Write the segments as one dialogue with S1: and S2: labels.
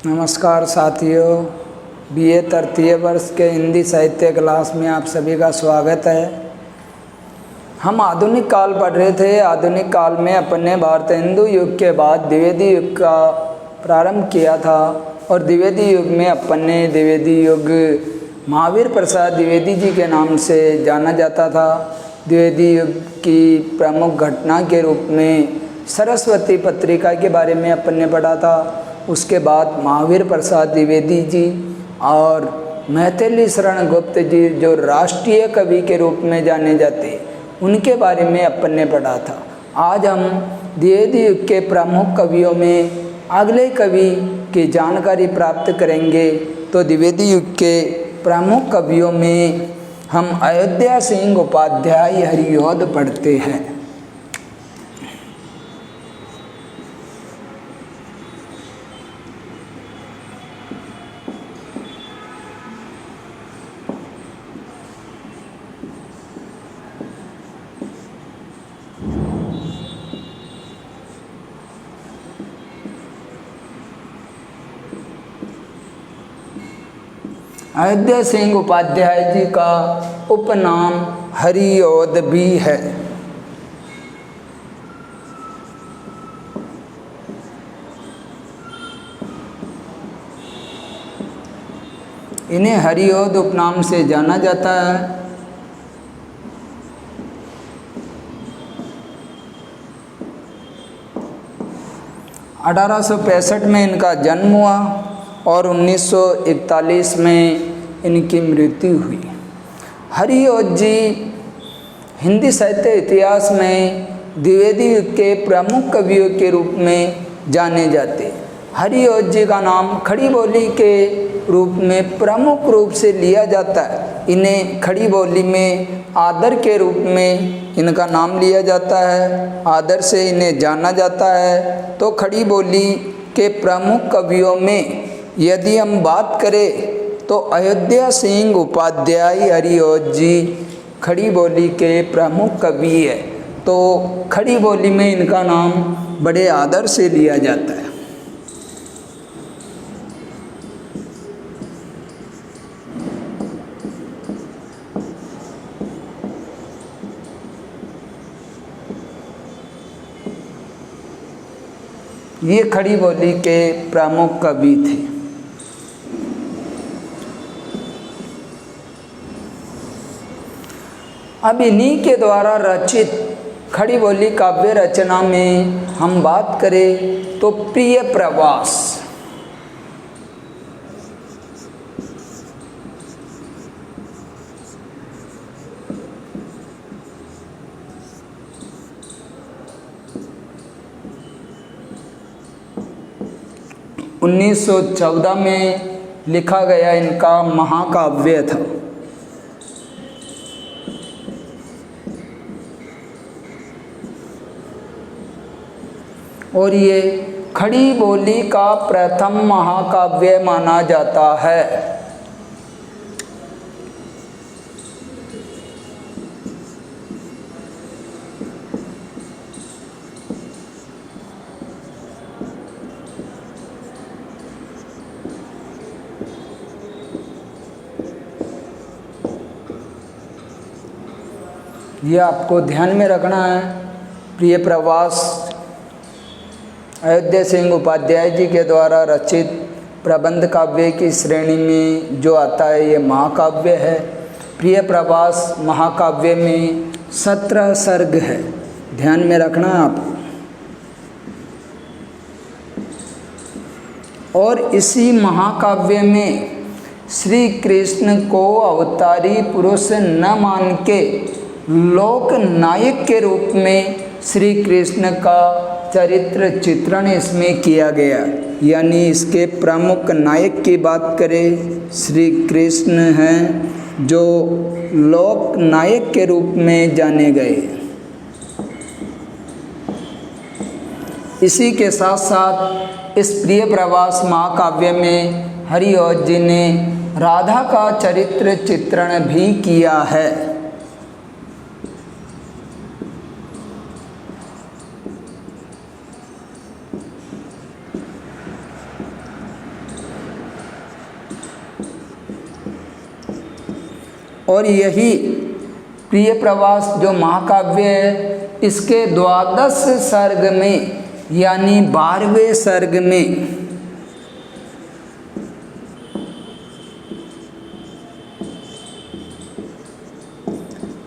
S1: नमस्कार साथियों, बीए तृतीय वर्ष के हिंदी साहित्य क्लास में आप सभी का स्वागत है। हम आधुनिक काल पढ़ रहे थे। आधुनिक काल में अपन ने भारत हिंदू युग के बाद द्विवेदी युग का प्रारंभ किया था और द्विवेदी युग में अपन ने द्विवेदी युग महावीर प्रसाद द्विवेदी जी के नाम से जाना जाता था। द्विवेदी युग की प्रमुख घटना के रूप में सरस्वती पत्रिका के बारे में अपन ने पढ़ा था। उसके बाद महावीर प्रसाद द्विवेदी जी और मैथिली शरण गुप्त जी जो राष्ट्रीय कवि के रूप में जाने जाते, उनके बारे में अपन ने पढ़ा था। आज हम द्विवेदी युग के प्रमुख कवियों में अगले कवि की जानकारी प्राप्त करेंगे। तो द्विवेदी युग के प्रमुख कवियों में हम अयोध्या सिंह उपाध्याय हरिऔध पढ़ते हैं। अयोध्या सिंह उपाध्याय जी का उपनाम हरिऔध भी है। इन्हें हरिऔध उपनाम से जाना जाता है। (1865) में इनका जन्म हुआ और 1941 में इनकी मृत्यु हुई। हरिऔध जी हिंदी साहित्य इतिहास में द्विवेदी युग के प्रमुख कवियों के रूप में जाने जाते। हरिऔध जी का नाम खड़ी बोली के रूप में प्रमुख रूप से लिया जाता है। इन्हें खड़ी बोली में आदर के रूप में इनका नाम लिया जाता है, आदर से इन्हें जाना जाता है। तो खड़ी बोली के प्रमुख कवियों में यदि हम बात करें तो अयोध्या सिंह उपाध्याय हरिऔध जी खड़ी बोली के प्रमुख कवि है। तो खड़ी बोली में इनका नाम बड़े आदर से लिया जाता है। ये खड़ी बोली के प्रमुख कवि थे। अब इन्हीं के द्वारा रचित खड़ी बोली काव्य रचना में हम बात करें तो प्रिय प्रवास, (1914) में लिखा गया इनका महाकाव्य था। और ये खड़ी बोली का प्रथम महाकाव्य माना जाता है। ये आपको ध्यान में रखना है। प्रिय प्रवास अयोध्या सिंह उपाध्याय जी के द्वारा रचित प्रबंध काव्य की श्रेणी में जो आता है, ये महाकाव्य है। प्रिय प्रवास महाकाव्य में 17 सर्ग है, ध्यान में रखना आप। और इसी महाकाव्य में श्री कृष्ण को अवतारी पुरुष न मान के लोक नायक के रूप में श्री कृष्ण का चरित्र चित्रण इसमें किया गया। यानी इसके प्रमुख नायक की बात करें, श्री कृष्ण हैं जो लोक नायक के रूप में जाने गए। इसी के साथ साथ इस प्रिय प्रवास महाकाव्य में हरिऔध जी ने राधा का चरित्र चित्रण भी किया है। और यही प्रिय प्रवास जो महाकाव्य है, इसके 12 सर्ग में यानी 12वें सर्ग में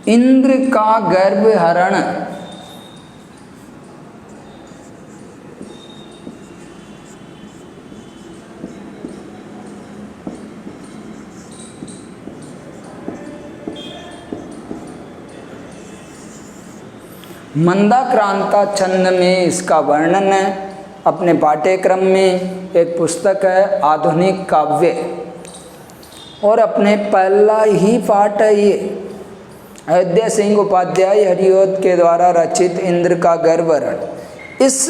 S1: इंद्र का गर्भ हरण मंदाक्रांता छंद में इसका वर्णन है। अपने पाठ्यक्रम में एक पुस्तक है आधुनिक काव्य, और अपने पहला ही पाठ है ये। अयोध्या सिंह उपाध्याय हरिओद के द्वारा रचित इंद्र का गर्भ हरण। इस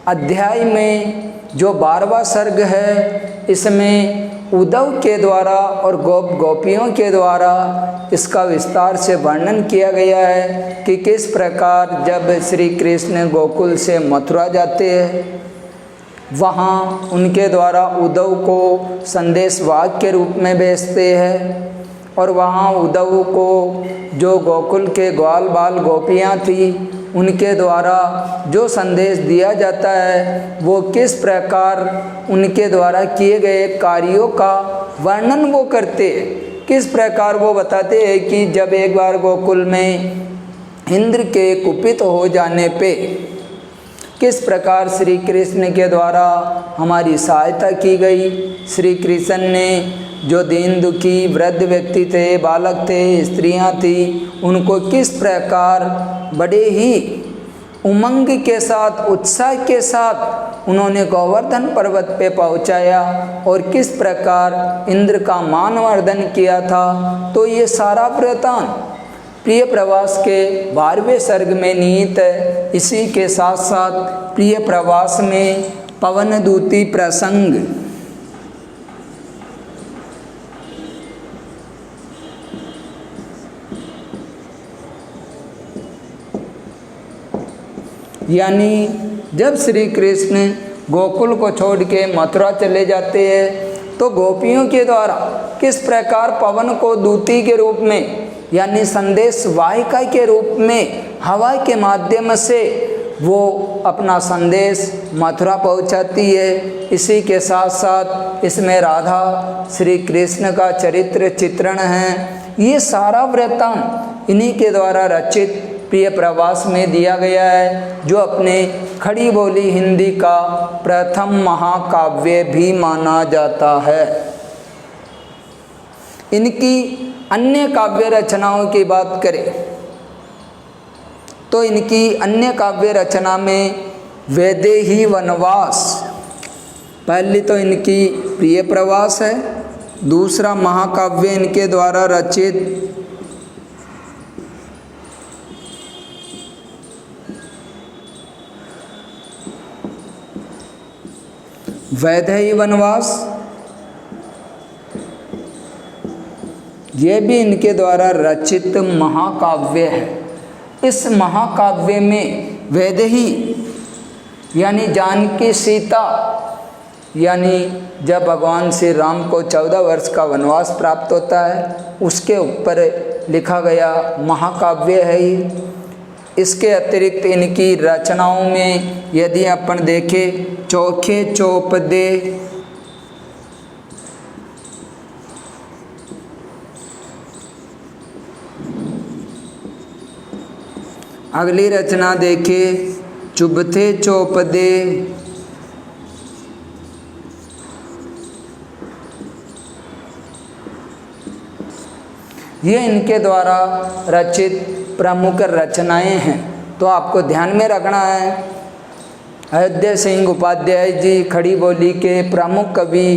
S1: अध्याय में जो 12वां सर्ग है, इसमें उद्धव के द्वारा और गोपियों के द्वारा इसका विस्तार से वर्णन किया गया है कि किस प्रकार जब श्री कृष्ण गोकुल से मथुरा जाते हैं, वहाँ उनके द्वारा उद्धव को संदेशवाहक के रूप में भेजते हैं, और वहाँ उद्धव को जो गोकुल के ग्वाल बाल गोपियाँ थी उनके द्वारा जो संदेश दिया जाता है, वो किस प्रकार उनके द्वारा किए गए कार्यों का वर्णन वो करते हैं। किस प्रकार वो बताते हैं कि जब एक बार गोकुल में इंद्र के कुपित हो जाने पे किस प्रकार श्री कृष्ण के द्वारा हमारी सहायता की गई। श्री कृष्ण ने जो दीन दुखी वृद्ध व्यक्ति थे, बालक थे, स्त्रियां थी, उनको किस प्रकार बड़े ही उमंग के साथ, उत्साह के साथ उन्होंने गोवर्धन पर्वत पे पहुंचाया, और किस प्रकार इंद्र का मानवर्धन किया था। तो ये सारा वृतांत प्रिय प्रवास के 12वें सर्ग में निहित है। इसी के साथ साथ प्रिय प्रवास में पवनदूती प्रसंग, यानी जब श्री कृष्ण गोकुल को छोड़ के मथुरा चले जाते हैं, तो गोपियों के द्वारा किस प्रकार पवन को दूती के रूप में यानी संदेश वाहिका के रूप में हवा के माध्यम से वो अपना संदेश मथुरा पहुंचाती है। इसी के साथ साथ इसमें राधा श्री कृष्ण का चरित्र चित्रण है। ये सारा वृत्तांत इन्हीं के द्वारा रचित प्रिय प्रवास में दिया गया है, जो अपने खड़ी बोली हिंदी का प्रथम महाकाव्य भी माना जाता है। इनकी अन्य काव्य रचनाओं की बात करें तो इनकी अन्य काव्य रचना में वैदेही वनवास, पहली तो इनकी प्रिय प्रवास है, दूसरा महाकाव्य इनके द्वारा रचित वैदेही वनवास, ये भी इनके द्वारा रचित महाकाव्य है। इस महाकाव्य में वैदेही यानी जानकी सीता, यानी जब भगवान श्री राम को 14 वर्ष का वनवास प्राप्त होता है, उसके ऊपर लिखा गया महाकाव्य है ये। इसके अतिरिक्त इनकी रचनाओं में यदि अपन देखें चोखे चौपदे, अगली रचना देखें चुबथे चौपदे, ये इनके द्वारा रचित प्रमुख रचनाएं हैं। तो आपको ध्यान में रखना है, अयोध्या सिंह उपाध्याय जी खड़ी बोली के प्रमुख कवि,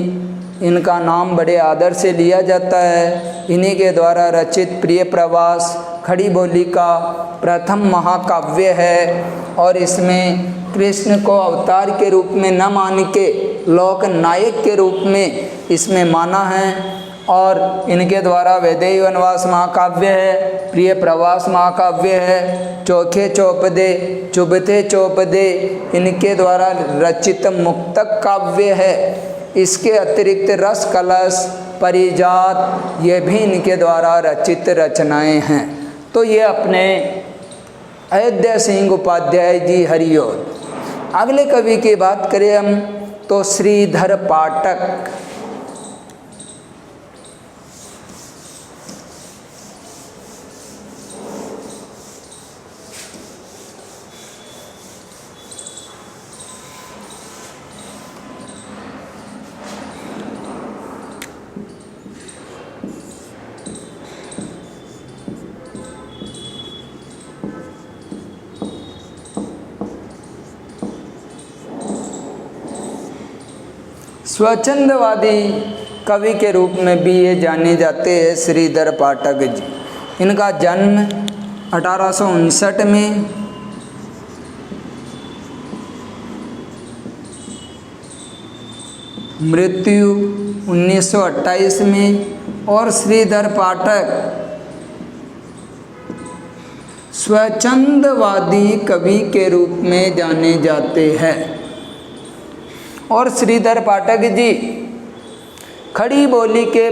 S1: इनका नाम बड़े आदर से लिया जाता है। इन्हीं के द्वारा रचित प्रिय प्रवास खड़ी बोली का प्रथम महाकाव्य है, और इसमें कृष्ण को अवतार के रूप में न मान के लोक नायक के रूप में इसमें माना है। और इनके द्वारा वैदेही वनवास महाकाव्य है, प्रिय प्रवास महाकाव्य है, चोखे चौपदे, चुबथे चौपदे इनके द्वारा रचित मुक्तक काव्य है। इसके अतिरिक्त रस कलश परिजात, ये भी इनके द्वारा रचित रचनाएं हैं। तो ये अपने अयोध्या सिंह उपाध्याय जी हरिऔध। अगले कवि की बात करें हम तो श्रीधर पाठक। स्वच्छंदवादी कवि के रूप में भी ये जाने जाते हैं श्रीधर पाठक जी। इनका जन्म 1859 में, मृत्यु 1928 में। और श्रीधर पाठक स्वच्छंदवादी कवि के रूप में जाने जाते हैं। और श्रीधर पाठक जी खड़ी बोली के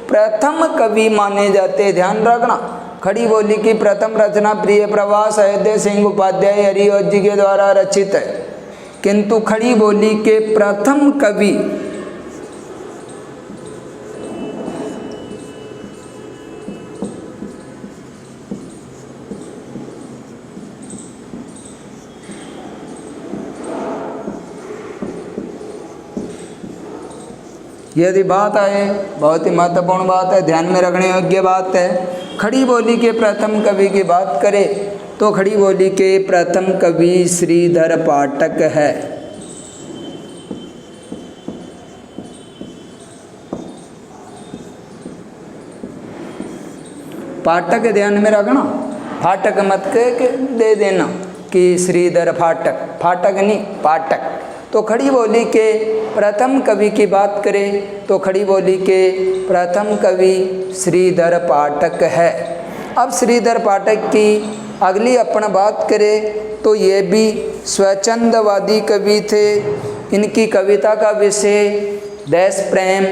S1: प्रथम कवि माने जाते। ध्यान रखना, खड़ी बोली की प्रथम रचना प्रिय प्रवास अयोध्या सिंह उपाध्याय हरिऔध जी के द्वारा रचित है, किंतु खड़ी बोली के प्रथम कवि यदि बात आए, बहुत ही महत्वपूर्ण बात है, ध्यान में रखने योग्य बात है। खड़ी बोली के प्रथम कवि की बात करें तो खड़ी बोली के प्रथम कवि श्रीधर पाठक है। पाठक ध्यान में रखना, फाटक मत के दे देना कि श्रीधर फाटक, फाटक नहीं पाठक। तो खड़ी बोली के प्रथम कवि की बात करें तो खड़ी बोली के प्रथम कवि श्रीधर पाठक है। अब श्रीधर पाठक की अगली अपन बात करें तो ये भी स्वच्छंदवादी कवि थे। इनकी कविता का विषय देश प्रेम,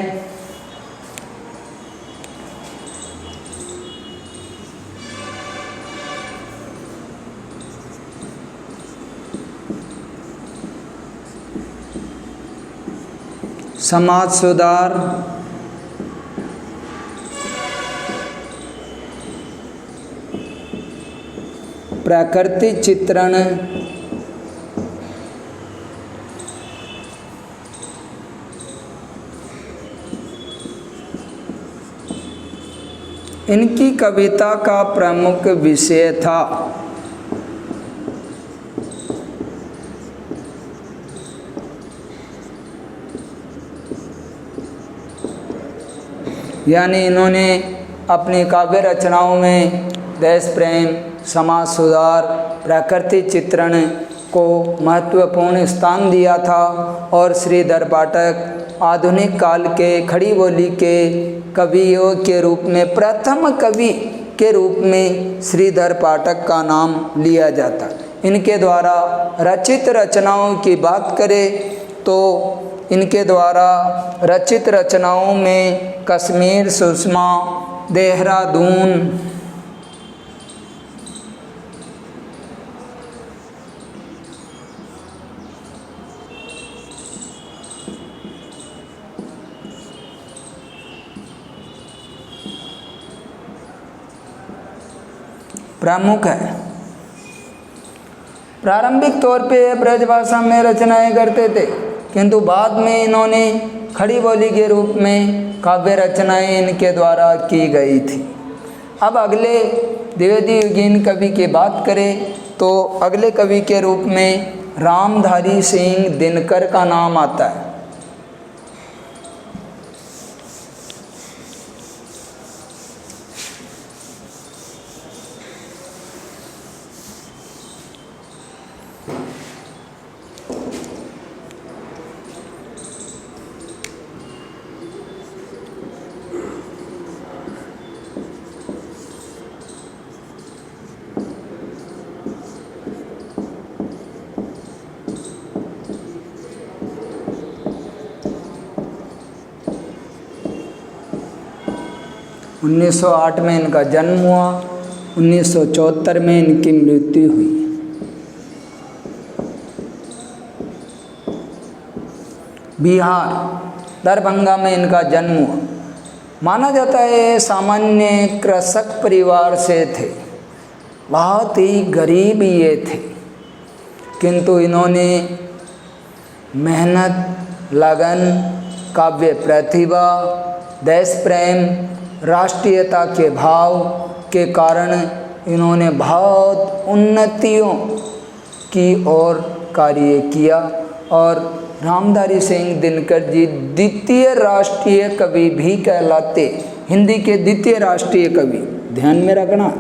S1: समाज सुधार, प्रकृति चित्रण, इनकी कविता का प्रमुख विषय था। यानी इन्होंने अपनी काव्य रचनाओं में देश प्रेम, समाज सुधार, प्रकृति चित्रण को महत्वपूर्ण स्थान दिया था। और श्रीधर पाठक आधुनिक काल के खड़ी बोली के कवियों के रूप में प्रथम कवि के रूप में श्रीधर पाठक का नाम लिया जाता। इनके द्वारा रचित रचनाओं की बात करें तो इनके द्वारा रचित रचनाओं में कश्मीर सुषमा, देहरादून, प्रमुख है। प्रारंभिक तौर पे ब्रजभाषा में रचनाएं करते थे, किंतु बाद में इन्होंने खड़ी बोली के रूप में काव्य रचनाएं इनके द्वारा की गई थी। अब अगले द्विवेदी युगीन कवि की बात करें तो अगले कवि के रूप में रामधारी सिंह दिनकर का नाम आता है। 1908 में इनका जन्म हुआ, 1974 में इनकी मृत्यु हुई। बिहार दरभंगा में इनका जन्म हुआ। माना जाता है सामान्य कृषक परिवार से थे, बहुत ही गरीब ये थे, किंतु इन्होंने मेहनत, लगन, काव्य प्रतिभा, देश प्रेम, राष्ट्रीयता के भाव के कारण इन्होंने बहुत उन्नतियों की ओर कार्य किया और रामधारी सिंह दिनकर जी द्वितीय राष्ट्रीय कवि भी कहलाते, हिंदी के द्वितीय राष्ट्रीय कवि, ध्यान में रखना।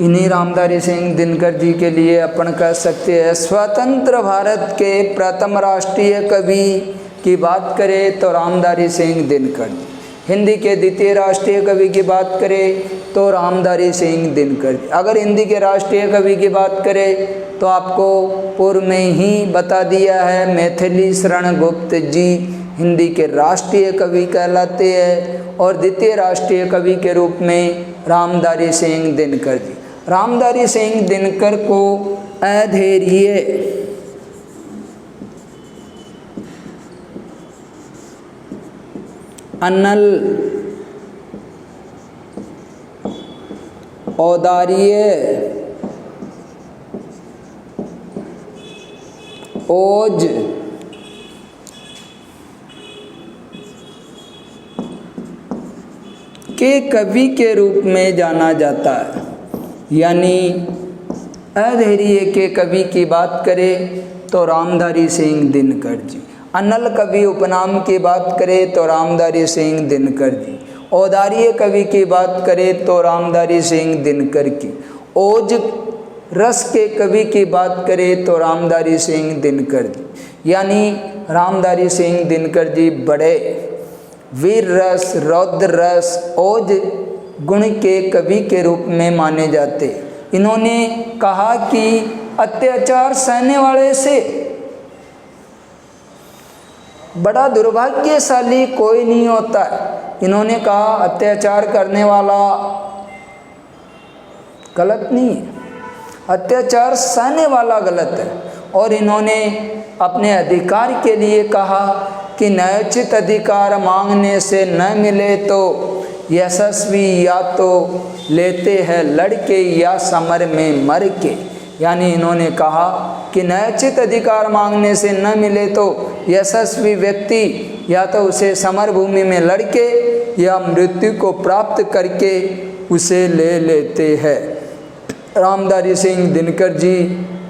S1: इन्हीं रामधारी सिंह दिनकर जी के लिए अपन कह सकते हैं स्वतंत्र भारत के प्रथम राष्ट्रीय कवि की बात करें तो रामधारी सिंह दिनकर जी, हिंदी के द्वितीय राष्ट्रीय कवि की बात करें तो रामधारी सिंह दिनकर जी। अगर हिंदी के राष्ट्रीय कवि की बात करें तो आपको पूर्व में ही बता दिया है, मैथिली शरण गुप्त जी हिंदी के राष्ट्रीय कवि कहलाते हैं और द्वितीय राष्ट्रीय कवि के रूप में रामधारी सिंह दिनकर जी। रामधारी सिंह दिनकर को अधैर्य, अनल, औदार्य, ओज, के कवि के रूप में जाना जाता है। यानी अधैर्य के कवि की बात करें तो रामधारी सिंह दिनकर जी, अनल कवि उपनाम की बात करें तो रामधारी सिंह दिनकर जी, औदार्य कवि की बात करें तो रामधारी सिंह दिनकर की, ओज रस के कवि की बात करें तो रामधारी सिंह दिनकर जी। यानी रामधारी सिंह दिनकर जी बड़े वीर रस, रौद्र रस, ओज गुण के कवि के रूप में माने जाते। इन्होंने कहा कि अत्याचार सहने वाले से बड़ा दुर्भाग्यशाली कोई नहीं होता है। इन्होंने कहा अत्याचार करने वाला गलत नहीं है, अत्याचार सहने वाला गलत है। और इन्होंने अपने अधिकार के लिए कहा कि न्यायोचित अधिकार मांगने से न मिले तो यशस्वी या तो लेते हैं लड़के या समर में मर के। यानी इन्होंने कहा कि न्यायोचित अधिकार मांगने से न मिले तो यशस्वी व्यक्ति या तो उसे समर भूमि में लड़के या मृत्यु को प्राप्त करके उसे ले लेते हैं। रामधारी सिंह दिनकर जी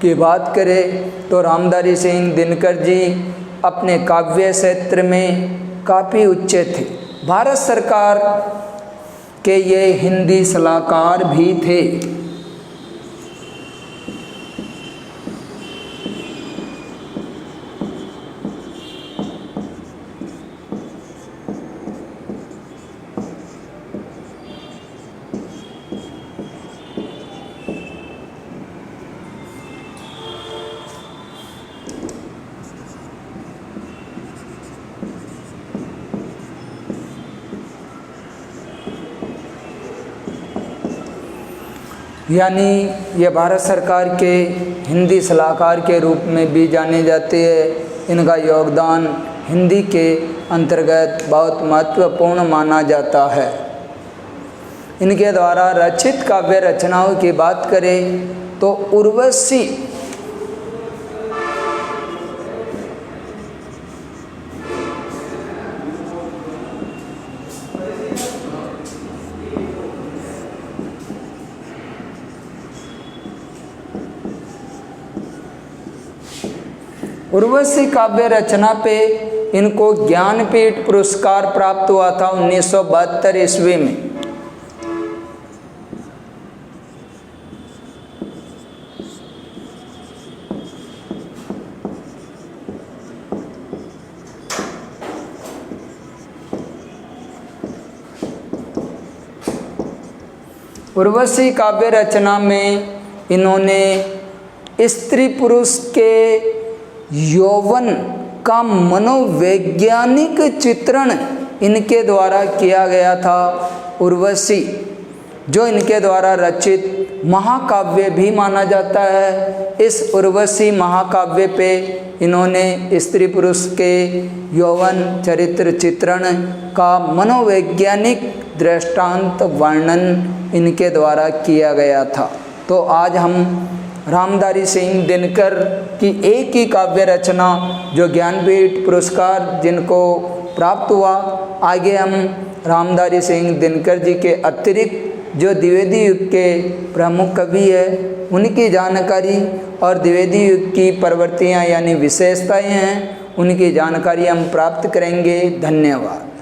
S1: की बात करें तो रामधारी सिंह दिनकर जी अपने काव्य क्षेत्र में काफ़ी उच्च थे। भारत सरकार के ये हिंदी सलाहकार भी थे। यानी ये भारत सरकार के हिंदी सलाहकार के रूप में भी जाने जाते हैं। इनका योगदान हिंदी के अंतर्गत बहुत महत्वपूर्ण माना जाता है। इनके द्वारा रचित काव्य रचनाओं की बात करें तो उर्वशी, उर्वशी काव्य रचना पे इनको ज्ञानपीठ पुरस्कार प्राप्त हुआ था 1972 ईस्वी में। उर्वशी काव्य रचना में इन्होंने स्त्री पुरुष के यौवन का मनोवैज्ञानिक चित्रण इनके द्वारा किया गया था। उर्वशी जो इनके द्वारा रचित महाकाव्य भी माना जाता है। इस उर्वशी महाकाव्य पे इन्होंने स्त्री पुरुष के यौवन चरित्र चित्रण का मनोवैज्ञानिक दृष्टांत वर्णन इनके द्वारा किया गया था। तो आज हम रामधारी सिंह दिनकर की एक ही काव्य रचना जो ज्ञानपीठ पुरस्कार जिनको प्राप्त हुआ, आगे हम रामधारी सिंह दिनकर जी के अतिरिक्त जो द्विवेदी युग के प्रमुख कवि है उनकी जानकारी और द्विवेदी युग की प्रवृत्तियाँ यानी विशेषताएं हैं उनकी जानकारी हम प्राप्त करेंगे। धन्यवाद।